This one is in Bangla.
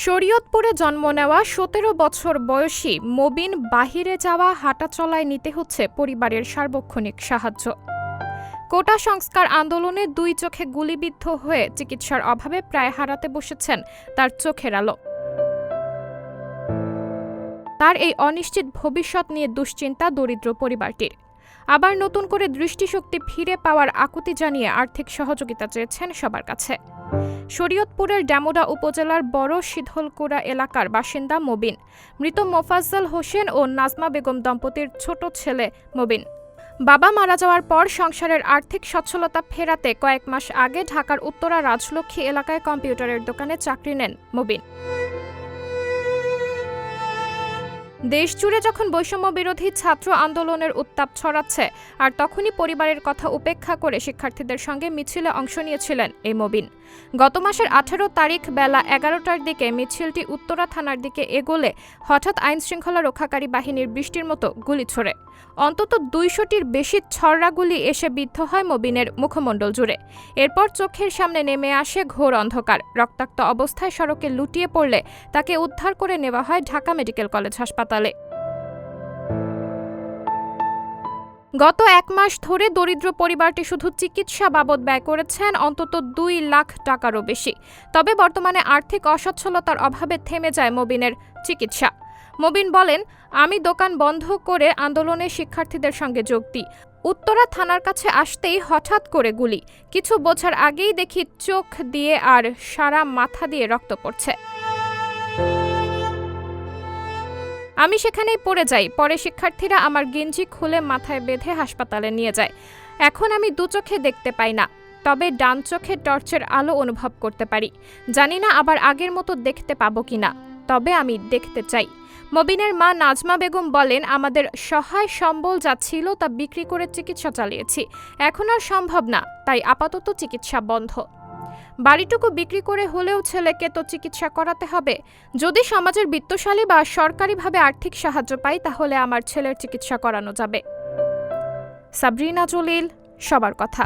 শরীয়তপুরে জন্ম নেওয়া ১৭ বছর বয়সী মবিন বাহিরে যাওয়া হাঁটাচলায় নিতে হচ্ছে পরিবারের সার্বক্ষণিক সাহায্য। কোটা সংস্কার আন্দোলনে দুই চোখে গুলিবিদ্ধ হয়ে চিকিৎসার অভাবে প্রায় হারাতে বসেছেন তার চোখের আলো। তার এই অনিশ্চিত ভবিষ্যৎ নিয়ে দুশ্চিন্তা দরিদ্র পরিবারটির। আবার নতুন করে দৃষ্টিশক্তি ফিরে পাওয়ার আকুতি জানিয়ে আর্থিক সহযোগিতা চেয়েছেন সবার কাছে। শরীয়তপুরের ডেমুরা উপজেলার বড় শীতলকুড়া এলাকার বাসিন্দা মবিন, মৃত মোফাজ্জল হোসেন ও নাজমা বেগম দম্পতির ছোট ছেলে মবিন। বাবা মারা যাওয়ার পর সংসারের আর্থিক সচ্ছলতা ফেরাতে কয়েক মাস আগে ঢাকার উত্তরা রাজলক্ষ্মী এলাকায় কম্পিউটারের দোকানে চাকরি নেন মবিন। দেশজুড়ে যখন বৈষম্য বিরোধী ছাত্র আন্দোলনের উত্তাপ ছড়াচ্ছে, আর তখনই পরিবারের কথা উপেক্ষা করে শিক্ষার্থীদের সঙ্গে মিছিলে অংশ নিয়েছিলেন এই মবিন। গত মাসের ১৮ তারিখ বেলা ১১টার দিকে মিছিলটি উত্তরা থানার দিকে এগোলে হঠাৎ আইনশৃঙ্খলা রক্ষাকারী বাহিনীর বৃষ্টির মতো গুলি ছোড়ে। অন্তত ২০০টির বেশি ছররা গুলি এসে বিদ্ধ হয় মবিনের মুখমণ্ডল জুড়ে। এরপর চোখের সামনে নেমে আসে ঘোর অন্ধকার। রক্তাক্ত অবস্থায় সড়কে লুটিয়ে পড়লে তাকে উদ্ধার করে নেওয়া হয় ঢাকা মেডিকেল কলেজ হাসপাতালে। গত এক মাস ধরে দরিদ্র পরিবারটি শুধু চিকিৎসা বাবদ ব্যয় করেছেন অন্তত ২ লাখ টাকারও বেশি। তবে বর্তমানে আর্থিক অসচ্ছলতার অভাবে থেমে যায় মবিনের চিকিৎসা। মবিন বলেন, আমি দোকান বন্ধ করে আন্দোলনে শিক্ষার্থীদের সঙ্গে যোগ দিই। উত্তরা থানার কাছে আসতেই হঠাৎ করে গুলি। কিছু বোঝার আগেই দেখি চোখ দিয়ে আর সারা মাথা দিয়ে রক্ত পড়ছে। আমি সেখানেই পড়ে যাই। পরে শিক্ষার্থীরা আমার গেঞ্জি খুলে মাথায় বেঁধে হাসপাতালে নিয়ে যায়। এখন আমি দু চোখে দেখতে পাই না, তবে ডান চোখে টর্চের আলো অনুভব করতে পারি। জানি না আবার আগের মতো দেখতে পাবো কিনা, তবে আমি দেখতে চাই। মবিনের মা নাজমা বেগম বলেন, আমাদের সহায় সম্বল যা ছিল তা বিক্রি করে চিকিৎসা চালিয়েছি। এখন আর সম্ভব না, তাই আপাতত চিকিৎসা বন্ধ। বাড়িটুকু বিক্রি করে হলেও ছেলেকে তো চিকিৎসা করাতে হবে। যদি সমাজের বিত্তশালী বা সরকারিভাবে আর্থিক সাহায্য পাই, তাহলে আমার ছেলের চিকিৎসা করানো যাবে। সাবরিনা জলিল, সবার কথা।